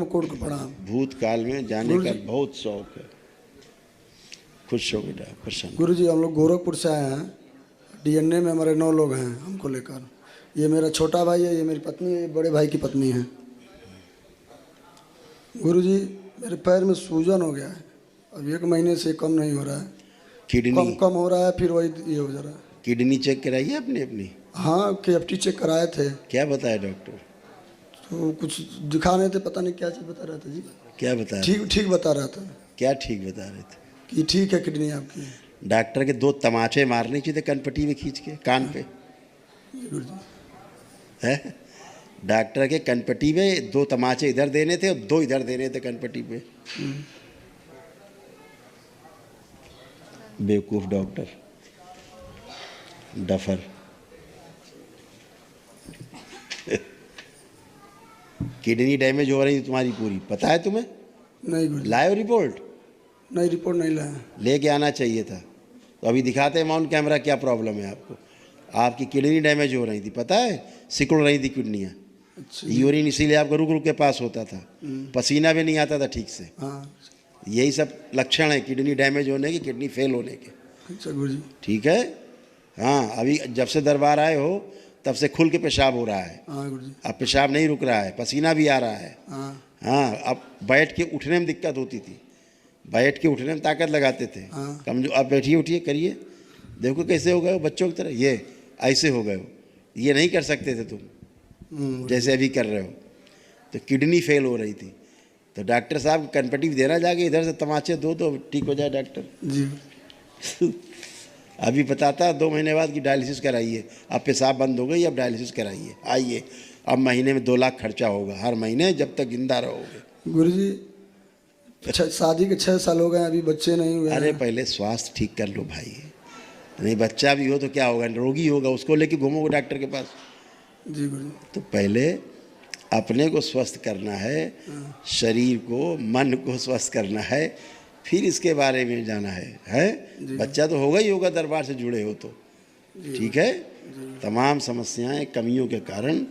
Coat को प्रणाम। भूतकाल में जाने का बहुत शौक है। खुश हो बेटा, प्रसन्न। गुरु जी हम लोग गोरखपुर से आए हैं। डीएनए में हमारे 9 लोग हैं हमको लेकर। ये मेरा छोटा भाई है, ये मेरी पत्नी है, ये बड़े भाई की पत्नी है। गुरु जी मेरे पैर में सूजन हो गया है, अब 1 महीने से कम नहीं हो रहा है। किडनी कम हो रहा है, फिर वही ये हो जा रहा है। किडनी चेक कराइए अपनी अपनी। हाँ KFT चेक कराए थे क्या बताया डॉक्टर? तो कुछ दिखा रहे थे, पता नहीं क्या चीज़ बता रहा था जी। क्या बताया? ठीक बता रहा था। क्या ठीक बता रहे थे? कि ठीक है किडनी आपकी। डॉक्टर के 2 तमाचे मारने चाहिए थे कनपट्टी में खींच के कान पे। गुरु जी है डॉक्टर के कनपट्टी में 2 तमाचे इधर देने थे और 2 इधर देने थे कनपट्टी पे। बेवकूफ डॉक्टर, डफर। किडनी डैमेज हो रही है तुम्हारी पूरी, पता है तुम्हें? नहीं गुरु जी। लाए रिपोर्ट? नहीं रिपोर्ट नहीं लाया। लेके आना चाहिए था। तो अभी दिखाते हैं माउंट कैमरा क्या प्रॉब्लम है आपको। आपकी किडनी डैमेज हो रही थी, पता है? सिकुड़ रही थी किडनियाँ। अच्छा यूरिन इसीलिए आपको रुक रुक के पास होता था, पसीना भी नहीं आता था ठीक से। हाँ। यही सब लक्षण है किडनी डैमेज होने के, किडनी फेल होने के। अच्छा गुरु जी। ठीक है। हाँ, अभी जब से दरबार आए हो तब से खुल के पेशाब हो रहा है। हाँ गुरु जी। अब पेशाब नहीं रुक रहा है, पसीना भी आ रहा है। हाँ हाँ, अब बैठ के उठने में दिक्कत होती थी, बैठ के उठने में ताकत लगाते थे। हाँ। कमजोर। अब बैठिए उठिए करिए, देखो कैसे हो गए हो बच्चों की तरह। ये ऐसे हो गए हो, ये नहीं कर सकते थे तुम जैसे अभी कर रहे हो। तो किडनी फेल हो रही थी, तो डॉक्टर साहब कनपट्टी देना जाके इधर से तमाचे दो तो ठीक हो जाए डॉक्टर जी। अभी बताता 2 महीने बाद कि डायलिसिस कराइए। अब पेशाब बंद हो गई, अब डायलिसिस कराइए, आइए। अब महीने में 2 लाख खर्चा होगा हर महीने जब तक जिंदा रहोगे। गुरु जी शादी के 6 साल हो गए, अभी बच्चे नहीं हुए। अरे पहले स्वास्थ्य ठीक कर लो भाई, नहीं बच्चा भी हो तो क्या होगा, रोगी होगा, उसको लेके घूमोगे डॉक्टर के पास। जी गुरु जी। तो पहले अपने को स्वस्थ करना है, शरीर को मन को स्वस्थ करना है, फिर इसके बारे में जाना है? बच्चा तो होगा ही होगा, दरबार से जुड़े हो तो। ठीक है। तमाम समस्याएं कमियों के कारण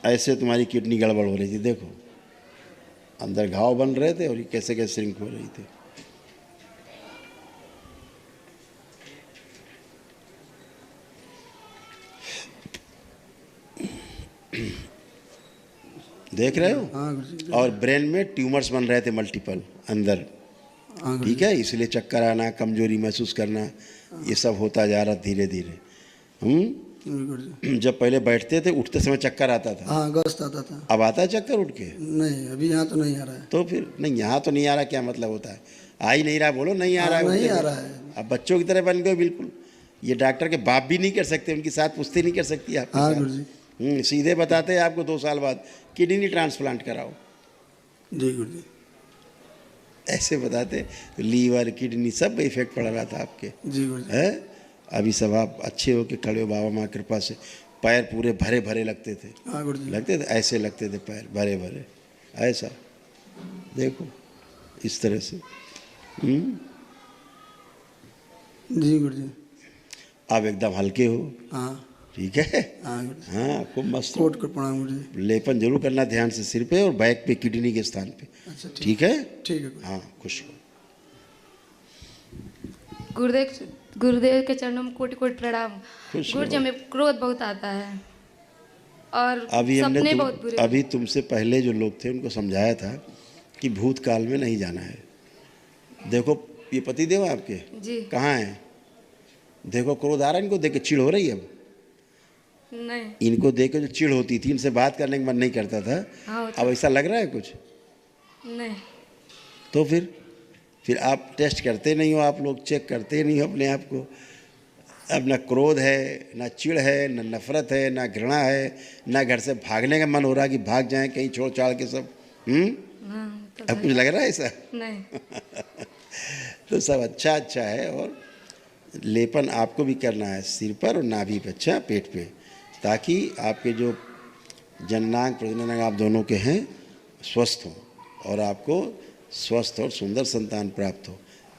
ऐसे तुम्हारी किडनी गड़बड़ हो रही थी। देखो अंदर घाव बन रहे थे और ये कैसे कैसे श्रिंक हो रही थी। देख रहे हो? हाँ गुरु जी। और ब्रेन में ट्यूमर्स बन रहे थे मल्टीपल अंदर। हाँ गुरु ठीक है, इसलिए चक्कर आना, कमजोरी महसूस करना, ये सब होता जा रहा धीरे धीरे। गुरु जी। जब पहले बैठते थे उठते समय चक्कर आता था। हाँ गस्त आता था। अब आता है चक्कर उठ के? नहीं अभी यहाँ तो नहीं आ रहा है। तो फिर नहीं, यहाँ तो नहीं आ रहा क्या मतलब होता है? आ ही नहीं रहा, बोलो नहीं आ रहा है। नहीं आ रहा है। अब बच्चों की तरह बन गए बिल्कुल। ये डॉक्टर के बाप भी नहीं कर सकते, उनकी साथ पुश्ती नहीं कर सकती आप। हाँ गुरु जी। सीधे बताते हैं आपको 2 साल बाद किडनी ट्रांसप्लांट कराओ। जी गुरु जी। ऐसे बताते, तो लीवर किडनी सब इफेक्ट पड़ रहा था आपके। जी गुरु जी। है अभी सब आप अच्छे हो के खड़े हो बाबा माँ कृपा से। पैर पूरे भरे भरे लगते थे। हाँ गुरु जी। लगते थे ऐसे, लगते थे पैर भरे भरे ऐसा। देखो इस तरह से। जी गुरु जी। आप एकदम हल्के हो। हाँ ठीक है। हाँ गुरु जी। हाँ खूब मस्त। कोट को प्रणाम गुरु जी। लेपन जरूर करना ध्यान से सिर पे और बैक पे किडनी के स्थान पे। अच्छा ठीक है। ठीक है गुरु जी। हाँ खुश हो। गुरुदेव के चरणों में कोटि कोटि प्रणाम। खुश गुरु जी रहो। हमें क्रोध बहुत आता है और अभी सपने बहुत बुरे। अभी तुमसे पहले जो लोग थे उनको समझाया था कि भूतकाल में नहीं जाना है। देखो ये पति देव आपके जी कहाँ हैं? देखो क्रोध आ रहा है इनको देख के, चिढ़ हो रही है अब। नहीं। इनको देख के जो चिढ़ होती थी, इनसे बात करने का मन नहीं करता था। हाँ अब ऐसा लग रहा है कुछ? नहीं। तो फिर आप टेस्ट करते नहीं हो, आप लोग चेक करते नहीं हो अपने आप को। अब ना क्रोध है, ना चिढ़ है, ना नफरत है, ना घृणा है, ना घर से भागने का मन हो रहा कि भाग जाएं कहीं छोड़ छाड़ के सब। तो अब कुछ लग रहा है ऐसा? नहीं। तो सब अच्छा है। और लेपन आपको भी करना है सिर पर और नाभि पे, अच्छा पेट पे, ताकि आपके जो जननांग प्रजननांग आप दोनों के हैं स्वस्थ हों और आपको स्वस्थ और सुंदर संतान प्राप्त हो।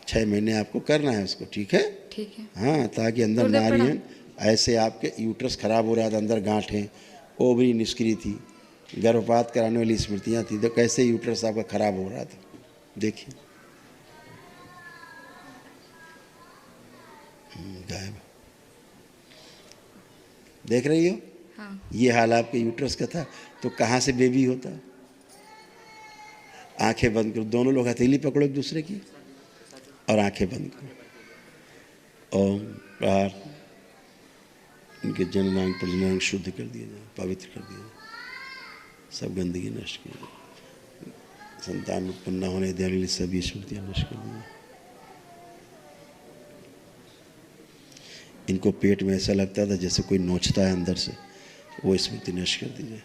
6 महीने आपको करना है उसको। ठीक है। ठीक है। हाँ, ताकि अंदर नारियन ऐसे आपके यूट्रस खराब हो रहा था, अंदर गांठें, ओवरी निष्क्रिय थी। गर्भपात कराने वाली स्मृतियाँ थी, तो कैसे यूट्रस आपका खराब हो रहा था, देखिए गायब। देख रही हो, हाँ। ये हाल आपके यूट्रस का था, तो कहाँ से बेबी होता। आंखें बंद करो, दोनों लोग हथेली पकड़ो एक दूसरे की और आंखें बंद करो। ओम प्रहार, इनके जननांग प्रजननांग शुद्ध कर दिया जाए, पवित्र कर दिया जाए, सब गंदगी नष्ट की जाए, संतान उत्पन्न न होने देने वाली सभी स्मृतियाँ नष्ट कर दी जाए। इनको पेट में ऐसा लगता था जैसे कोई नोचता है अंदर से, वो स्मृति नष्ट कर दी जाए।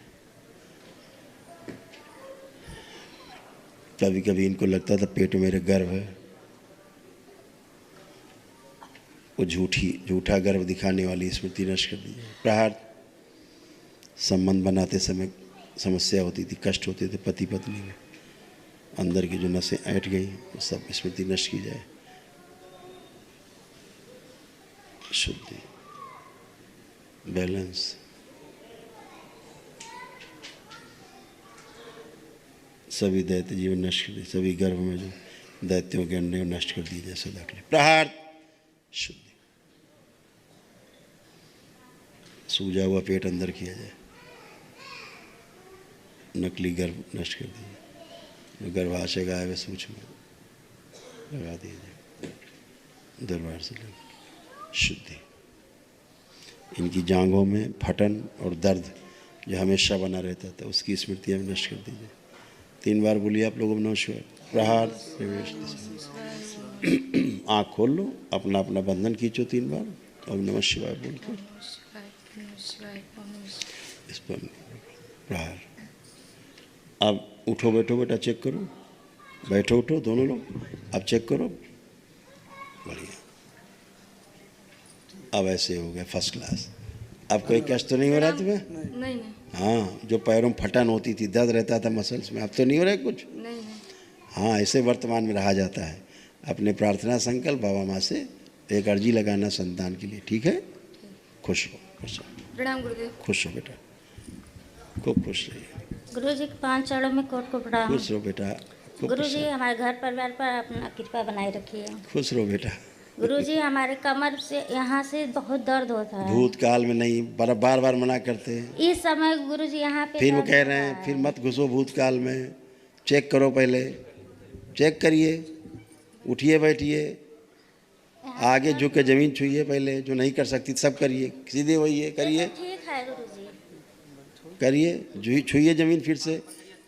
कभी कभी इनको लगता था पेट में मेरे गर्भ है, वो झूठा गर्भ दिखाने वाली स्मृति नष्ट कर दी जाए। प्रहार, संबंध बनाते समय समस्या होती थी, कष्ट होते थे पति पत्नी में, अंदर की जो नसें ऐंठ गई वो सब स्मृति नष्ट की जाए। शुद्धि, बैलेंस, सभी दैत्य जीवन नष्ट कर दिए, सभी गर्भ में जो दैत्यों के अंडे नष्ट कर दिए जाए सदा के लिए। प्रहार, शुद्धि, सूजा हुआ पेट अंदर किया जाए, नकली गर्भ नष्ट कर दिए, जो गर्भाशय गायब है सूक्ष्म लगा दिए जाए दरबार से लगे। शुद्धि, इनकी जांघों में फटन और दर्द जो हमेशा बना रहता था, उसकी स्मृतियाँ भी नष्ट कर दीजिए। 3 बार बोलिए आप लोगों में नमः। प्रहार, प्रवेश, आँख खोल लो, अपना अपना बंधन खींचो 3 बार और नमः शिवाय बोलकर इस पर प्रहार। अब उठो बैठो बेटा, चेक करो, बैठो उठो दोनों लोग, अब चेक करो, बढ़िया, अब ऐसे हो गया फर्स्ट क्लास। अब कोई कष्ट तो नहीं हो रहा तुम्हें? नहीं नहीं हाँ, जो पैरों में फटन होती थी, दर्द रहता था मसल्स में, अब तो नहीं हो रहा है कुछ? नहीं नहीं। हाँ, ऐसे वर्तमान में रहा जाता है। अपने प्रार्थना संकल्प बाबा माँ से एक अर्जी लगाना संतान के लिए, ठीक है? खुश हो, खुश हो, प्रणाम गुरुदेव। खुश हो बेटा, खूब खुश रहिए। गुरु जी के 5 चरणों में कोट को प्रणाम। खुश रहो बेटा, खूब गुरु खुश जी रहो। हमारे घर परिवार पर अपना कृपा बनाए रखिए। खुश रहो बेटा। गुरु जी हमारे कमर से यहाँ से बहुत दर्द होता है। भूतकाल में नहीं, बार बार मना करते हैं, इस समय गुरु जी यहाँ पे फिर वो दर्द कह हो रहे रहा हैं है। फिर मत घुसो भूतकाल में, चेक करो पहले, चेक करिए, उठिए बैठिए, आगे झुक के ज़मीन छुइए पहले, जो नहीं कर सकती सब करिए, सीधे होइए, करिए, ठीक है गुरु जी। करिए, छुइए ज़मीन फिर से,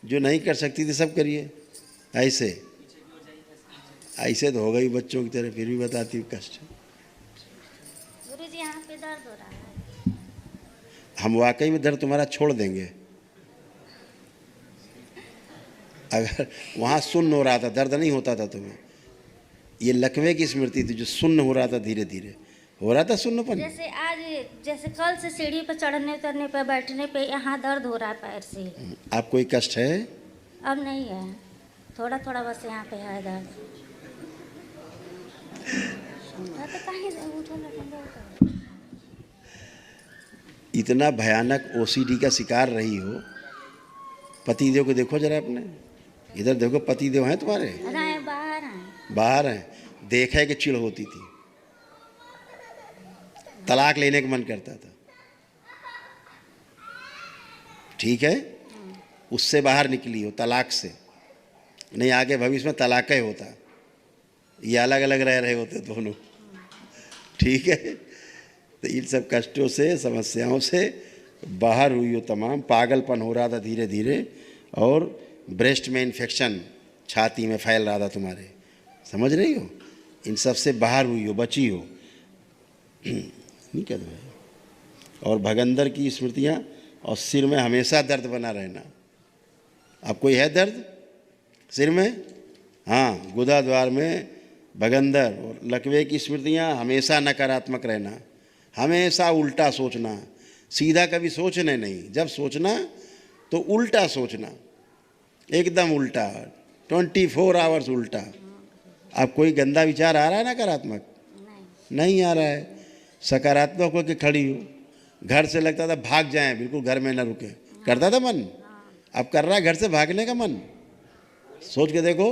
जो नहीं कर सकती थी सब करिए। ऐसे ऐसे तो हो गई बच्चों की तरह, फिर भी बताती हूँ कष्ट। गुरु जी यहाँ पे दर्द हो रहा है। हम वाकई में दर्द तुम्हारा छोड़ देंगे। अगर वहाँ सुन्न हो रहा था, दर्द नहीं होता था तुम्हें, ये लकवे की स्मृति थी जो सुन्न हो रहा था, धीरे धीरे हो रहा था सुन्नपन। जैसे आज, जैसे कल से सीढ़ी पर चढ़ने उतरने पे बैठने पे यहाँ दर्द हो रहा है पैर से। आप कोई कष्ट है? अब नहीं है, थोड़ा थोड़ा बस यहाँ पे है दर्द। इतना भयानक ओसीडी का शिकार रही हो, पतिदेव को देखो जरा अपने, इधर देखो, पतिदेव हैं तुम्हारे? नहीं, बाहर हैं। बाहर हैं। देखा कि चिढ़ होती थी, तलाक लेने का मन करता था, ठीक है? उससे बाहर निकली हो, तलाक से नहीं, आगे भविष्य में तलाक ही होता, ये अलग अलग रह रहे होते दोनों, ठीक है? तो इन सब कष्टों से, समस्याओं से बाहर हुई हो तमाम। पागलपन हो रहा था धीरे धीरे, और ब्रेस्ट में इन्फेक्शन छाती में फैल रहा था तुम्हारे, समझ रही हो? इन सब से बाहर हुई हो, बची हो, नहीं कह दो। और भगंदर की स्मृतियाँ, और सिर में हमेशा दर्द बना रहना। अब कोई है दर्द सिर में? हाँ, गुदा द्वार में भगंदर और लकवे की स्मृतियाँ, हमेशा नकारात्मक रहना, हमेशा उल्टा सोचना, सीधा कभी सोचने नहीं, जब सोचना तो उल्टा सोचना, एकदम उल्टा, 24 आवर्स उल्टा। अब कोई गंदा विचार आ रहा है नकारात्मक? नहीं आ रहा है। सकारात्मक होकर खड़ी हो, घर से लगता था भाग जाएं, बिल्कुल घर में न रुके, करता था मन, अब कर रहा है घर से भागने का मन? सोच के देखो।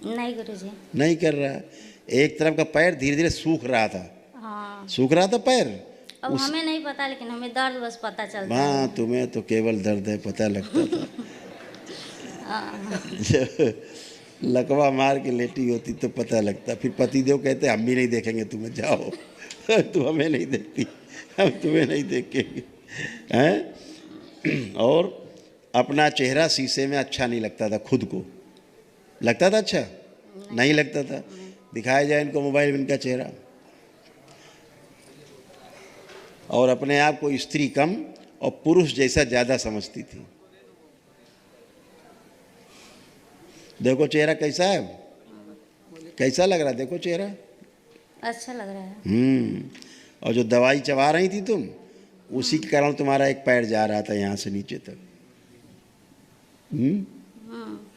नहीं गुरुजी। नहीं कर रहा है। एक तरफ का पैर धीरे धीरे सूख रहा था। हाँ, सूख रहा था पैर। अब हमें नहीं पता, लेकिन हमें दर्द बस पता चलता है। हाँ, तुम्हें तो केवल दर्द है पता लगता था। जब लकवा मार के लेटी होती तो पता लगता। फिर पतिदेव कहते हम भी नहीं देखेंगे तुम्हें, जाओ। तू हमें नहीं देखती, हम तुम्हें नहीं देखेंगे, हैं? और अपना चेहरा शीशे में अच्छा नहीं लगता था। खुद को लगता था अच्छा? नहीं लगता था। दिखाया जाए इनको मोबाइल में इनका चेहरा। और अपने आप को स्त्री कम और पुरुष जैसा ज़्यादा समझती थी। देखो चेहरा कैसा है, कैसा लग रहा है? देखो चेहरा अच्छा लग रहा है। और जो दवाई चबा रही थी तुम, उसी के कारण तुम्हारा एक पैर जा रहा था यहाँ से नीचे तक।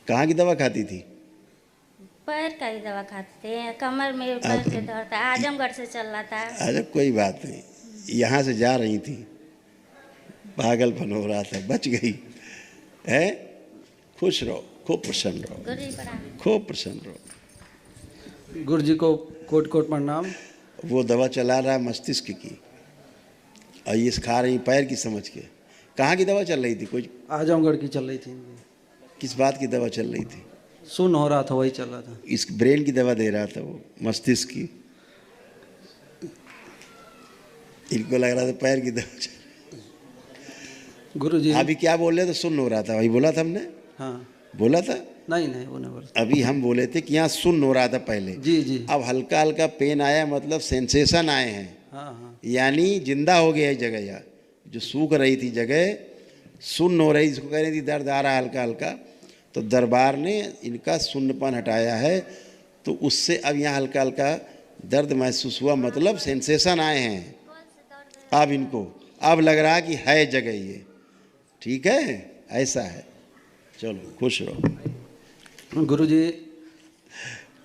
कहाँ की दवा खाती थी? पैर का ही दवा खाते थे, कमर में पैर के दर्द था, आजमगढ़ से चल रहा था। अरे कोई बात नहीं, यहाँ से जा रही थी, पागलपन हो रहा था, बच गई है। खुश रहो, खूब प्रसन्न रहो, गुरुजी प्रणाम। खूब प्रसन्न रहो। गुरु जी को कोट कोट प्रणाम। वो दवा चला रहा है मस्तिष्क की, और ये खा रही पैर की समझ के। कहाँ की दवा चल रही थी? कोई आजमगढ़ की चल रही थी। किस बात की दवा चल रही थी? सुन हो रहा था, वही चल रहा था। इस ब्रेन की दवा दे रहा था वो, मस्तिष्क की। इनको लग रहा था पैर की दवा चल। गुरु जी अभी क्या बोल रहे थे? सुन हो रहा था, वही बोला था हमने। हाँ, बोला था? नहीं वो नहीं बोल। अभी हम बोले थे कि यहाँ सुन हो रहा था पहले। जी। अब हल्का हल्का पेन आया, मतलब सेंसेशन आए हैं। हाँ। यानी जिंदा हो गया है जगह। यहाँ जो सूख रही थी जगह सुन्न हो रही, जिसको कह रही थी दर्द आ रहा हल्का हल्का, तो दरबार ने इनका सुन्नपन हटाया है। तो उससे अब यहाँ हल्का हल्का दर्द महसूस हुआ, मतलब सेंसेशन आए हैं अब इनको। अब लग रहा कि है जगह ये, ठीक है, ऐसा है। चलो खुश रहो। गुरु जी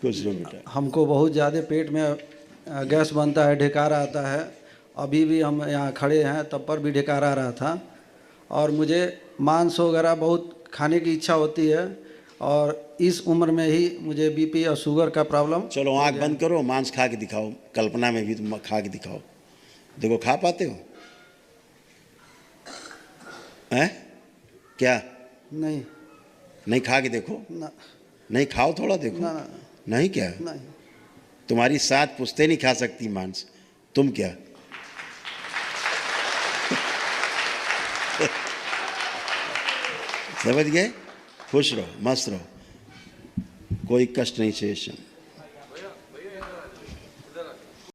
खुश रहो बेटा। हमको बहुत ज़्यादा पेट में गैस बनता है, ढिकारा आता है। अभी भी हम यहाँ खड़े हैं, तब पर भी ढिकारा आ रहा था। और मुझे मांस वगैरह बहुत खाने की इच्छा होती है, और इस उम्र में ही मुझे बीपी और शुगर का प्रॉब्लम। चलो आंख बंद करो, मांस खा के दिखाओ, कल्पना में भी तुम खा के दिखाओ। देखो खा पाते हो? हैं? क्या नहीं खा के देखो ना। नहीं खाओ, थोड़ा देखो ना। नहीं क्या? नहीं। तुम्हारी 7 पुश्तें नहीं खा सकती मांस, तुम क्या? समझ गए? खुश रहो, मस्त रहो, कोई कष्ट नहीं शेष।